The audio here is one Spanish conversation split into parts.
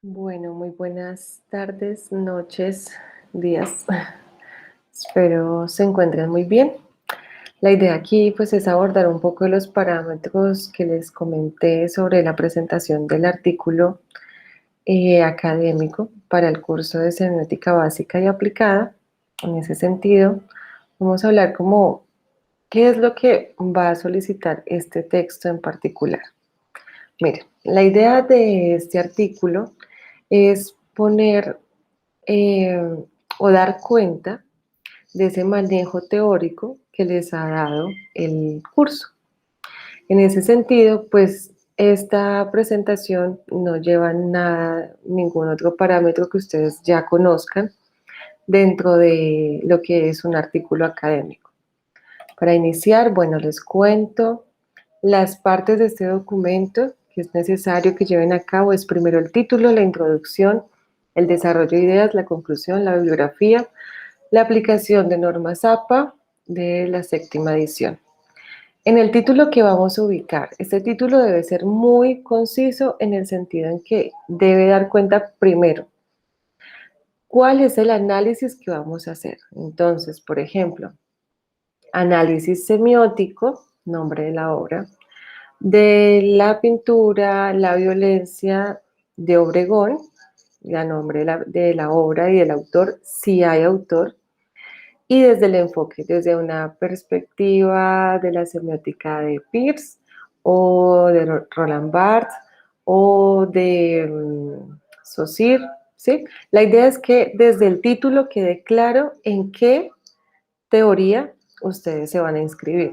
Bueno, muy buenas tardes, noches, días. Espero se encuentren muy bien. La idea aquí pues es abordar un poco de los parámetros que les comenté sobre la presentación del artículo académico para el curso de semiótica básica y aplicada. En ese sentido, vamos a hablar como qué es lo que va a solicitar este texto en particular. Mire, la idea de este artículo es poner eh, o dar cuenta de ese manejo teórico que les ha dado el curso. En ese sentido, pues esta presentación no lleva nada, ningún otro parámetro que ustedes ya conozcan dentro de lo que es un artículo académico. Para iniciar, bueno, les cuento las partes de este documento que es necesario que lleven a cabo. Es primero el título, la introducción, el desarrollo de ideas, la conclusión, la bibliografía, la aplicación de normas APA de la séptima edición. En el título que vamos a ubicar, este título debe ser muy conciso en el sentido en que debe dar cuenta primero cuál es el análisis que vamos a hacer. Entonces, por ejemplo, análisis semiótico, nombre de la obra, de la pintura La violencia de Obregón, la nombre de la obra y del autor, si hay autor, y desde el enfoque, desde una perspectiva de la semiótica de Peirce o de Roland Barthes o de Saussure, ¿sí? La idea es que desde el título quede claro en qué teoría ustedes se van a inscribir.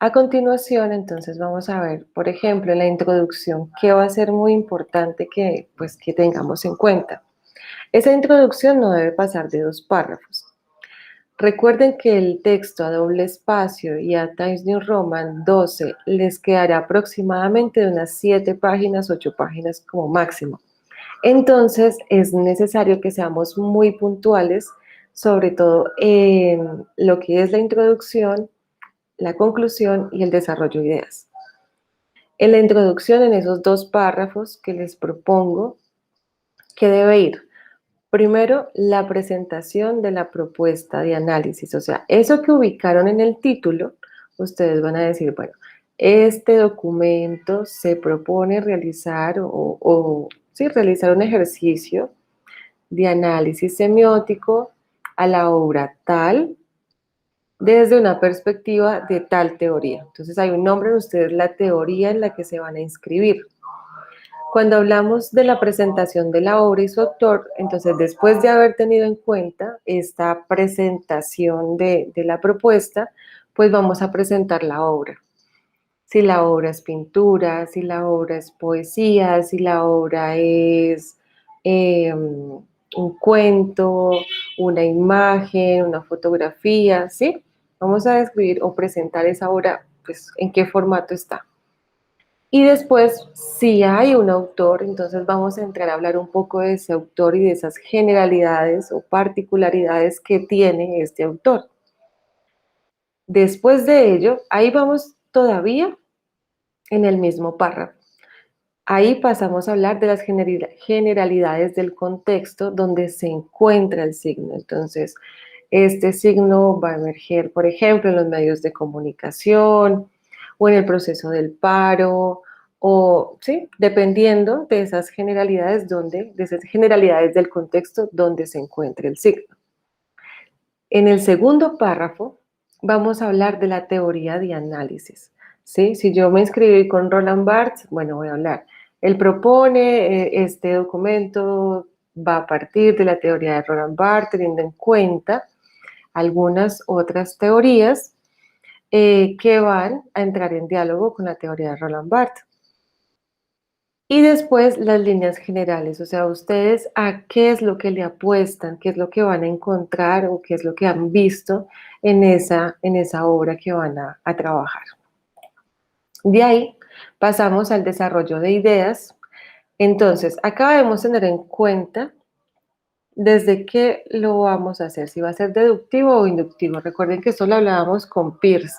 A continuación, entonces vamos a ver, por ejemplo, en la introducción, qué va a ser muy importante que tengamos en cuenta. Esa introducción no debe pasar de 2 párrafos. Recuerden que el texto a doble espacio y a Times New Roman 12 les quedará aproximadamente de unas 7 páginas, 8 páginas como máximo. Entonces es necesario que seamos muy puntuales, sobre todo en lo que es la introducción, la conclusión y el desarrollo de ideas. En la introducción, en esos 2 párrafos que les propongo, ¿qué debe ir? Primero, la presentación de la propuesta de análisis, o sea, eso que ubicaron en el título, ustedes van a decir, bueno, este documento se propone realizar sí, realizar un ejercicio de análisis semiótico a la obra tal desde una perspectiva de tal teoría. Entonces hay un nombre en ustedes, la teoría en la que se van a inscribir. Cuando hablamos de la presentación de la obra y su autor, entonces después de haber tenido en cuenta esta presentación de la propuesta, pues vamos a presentar la obra. Si la obra es pintura, si la obra es poesía, si la obra es un cuento, una imagen, una fotografía, ¿sí? Vamos a describir o presentar esa obra, pues, en qué formato está. Y después, si hay un autor, entonces vamos a entrar a hablar un poco de ese autor y de esas generalidades o particularidades que tiene este autor. Después de ello, ahí vamos todavía en el mismo párrafo. Ahí pasamos a hablar de las generalidades del contexto donde se encuentra el signo. Entonces, este signo va a emerger, por ejemplo, en los medios de comunicación o en el proceso del paro, o sí, dependiendo de esas generalidades del contexto donde se encuentre el signo. En el segundo párrafo vamos a hablar de la teoría de análisis. ¿Sí? Si yo me inscribí con Roland Barthes, bueno, voy a hablar. Él propone este documento, va a partir de la teoría de Roland Barthes, teniendo en cuenta algunas otras teorías que van a entrar en diálogo con la teoría de Roland Barthes. Y después las líneas generales, o sea, ustedes a qué es lo que le apuestan, qué es lo que van a encontrar o qué es lo que han visto en esa obra que van a trabajar. De ahí pasamos al desarrollo de ideas. Entonces, acá debemos tener en cuenta desde qué lo vamos a hacer, si va a ser deductivo o inductivo. Recuerden que esto lo hablábamos con Peirce.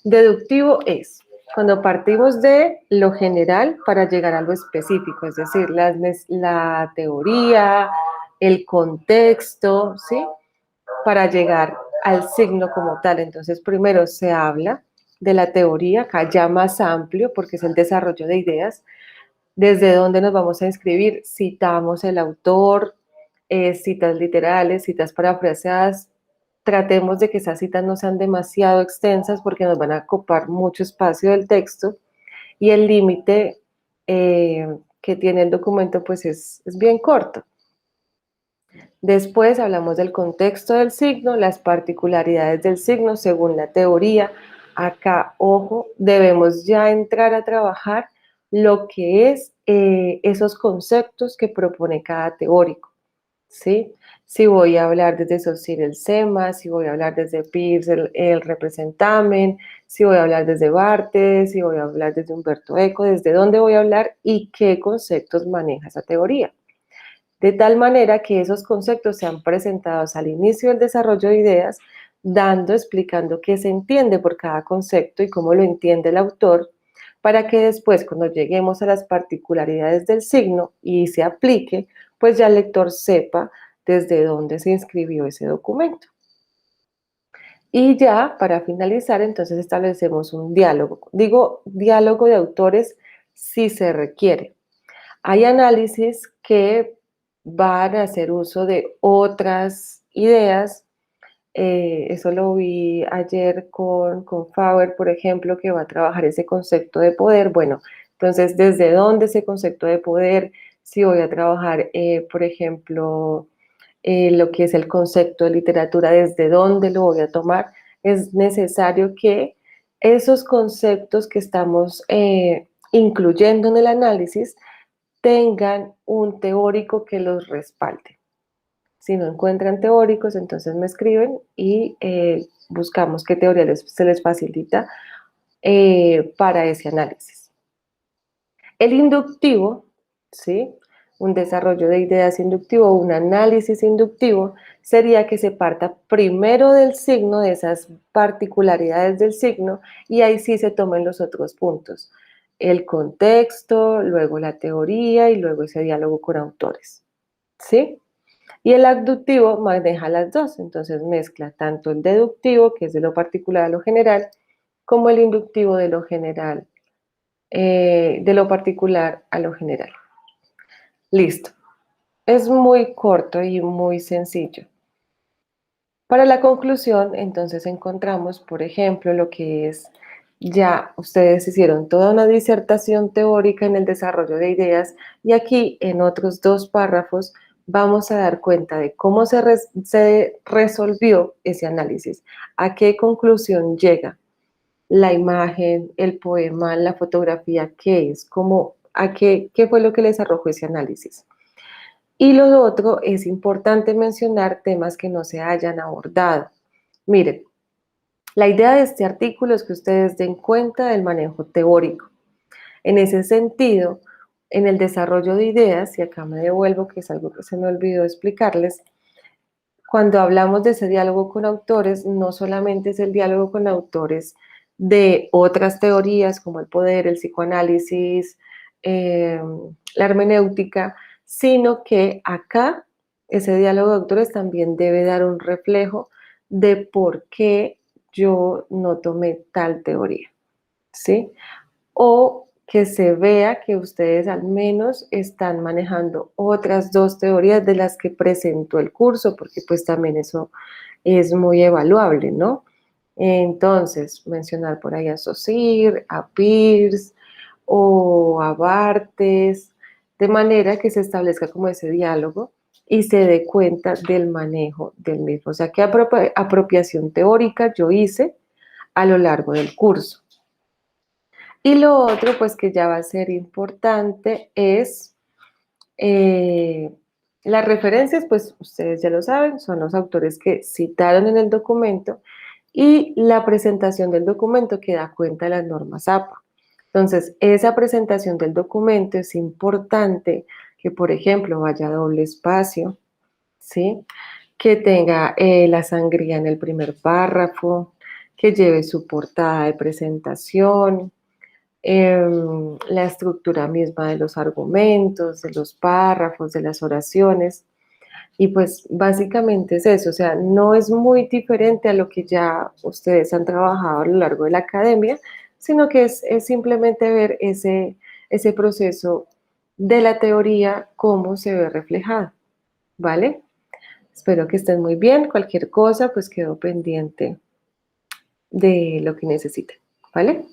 Deductivo es Cuando partimos de lo general para llegar a lo específico, es decir, la teoría, el contexto, ¿sí? Para llegar al signo como tal. Entonces, primero se habla de la teoría, acá ya más amplio, porque es el desarrollo de ideas, desde dónde nos vamos a inscribir, citamos el autor, citas literales, citas parafraseadas, tratemos de que esas citas no sean demasiado extensas porque nos van a ocupar mucho espacio del texto y el límite que tiene el documento pues es bien corto. Después hablamos del contexto del signo, las particularidades del signo según la teoría. Acá, ojo, debemos ya entrar a trabajar lo que es esos conceptos que propone cada teórico, ¿sí? Si voy a hablar desde Saussure el SEMA, si voy a hablar desde Peirce el representamen, si voy a hablar desde Barthes, si voy a hablar desde Umberto Eco, desde dónde voy a hablar y qué conceptos maneja esa teoría. De tal manera que esos conceptos sean presentados al inicio del desarrollo de ideas, explicando qué se entiende por cada concepto y cómo lo entiende el autor, para que después, cuando lleguemos a las particularidades del signo y se aplique, pues ya el lector sepa desde dónde se inscribió ese documento. Y ya, para finalizar, entonces establecemos un diálogo. Digo diálogo de autores si se requiere. Hay análisis que van a hacer uso de otras ideas. Eso lo vi ayer con Faber, por ejemplo, que va a trabajar ese concepto de poder. Bueno, entonces, ¿desde dónde ese concepto de poder? Si voy a trabajar, por ejemplo, lo que es el concepto de literatura, ¿desde dónde lo voy a tomar? Es necesario que esos conceptos que estamos incluyendo en el análisis tengan un teórico que los respalde. Si no encuentran teóricos, entonces me escriben y buscamos qué teoría se les facilita para ese análisis. El inductivo, ¿sí? Un desarrollo de ideas inductivo, un análisis inductivo, sería que se parta primero del signo, de esas particularidades del signo, y ahí sí se tomen los otros puntos. El contexto, luego la teoría y luego ese diálogo con autores, ¿sí? Y el abductivo maneja las dos, entonces mezcla tanto el deductivo, que es de lo particular a lo general, como el inductivo de lo general, de lo particular a lo general. Listo. Es muy corto y muy sencillo. Para la conclusión, entonces encontramos, por ejemplo, lo que es, ya ustedes hicieron toda una disertación teórica en el desarrollo de ideas y aquí en otros 2 párrafos vamos a dar cuenta de cómo se resolvió ese análisis, a qué conclusión llega la imagen, el poema, la fotografía, qué es, qué fue lo que les arrojó ese análisis. Y lo otro, es importante mencionar temas que no se hayan abordado. Miren, la idea de este artículo es que ustedes den cuenta del manejo teórico. En ese sentido, en el desarrollo de ideas, y acá me devuelvo, que es algo que se me olvidó explicarles, cuando hablamos de ese diálogo con autores, no solamente es el diálogo con autores de otras teorías como el poder, el psicoanálisis, la hermenéutica, sino que acá ese diálogo de autores también debe dar un reflejo de por qué yo no tomé tal teoría, ¿sí? O que se vea que ustedes al menos están manejando otras 2 teorías de las que presentó el curso, porque pues también eso es muy evaluable, ¿no? Entonces, mencionar por ahí a Saussure, a Peirce o a Barthes, de manera que se establezca como ese diálogo y se dé cuenta del manejo del mismo. O sea, qué apropiación teórica yo hice a lo largo del curso. Y lo otro, pues que ya va a ser importante, es las referencias, pues ustedes ya lo saben, son los autores que citaron en el documento y la presentación del documento que da cuenta de las normas APA. Entonces, esa presentación del documento es importante que, por ejemplo, vaya a doble espacio, ¿sí? Que tenga la sangría en el primer párrafo, que lleve su portada de presentación, la estructura misma de los argumentos, de los párrafos, de las oraciones. Y pues básicamente es eso, o sea, no es muy diferente a lo que ya ustedes han trabajado a lo largo de la academia, sino que es simplemente ver ese proceso de la teoría, cómo se ve reflejado, ¿vale? Espero que estén muy bien. Cualquier cosa, pues quedo pendiente de lo que necesiten, ¿vale?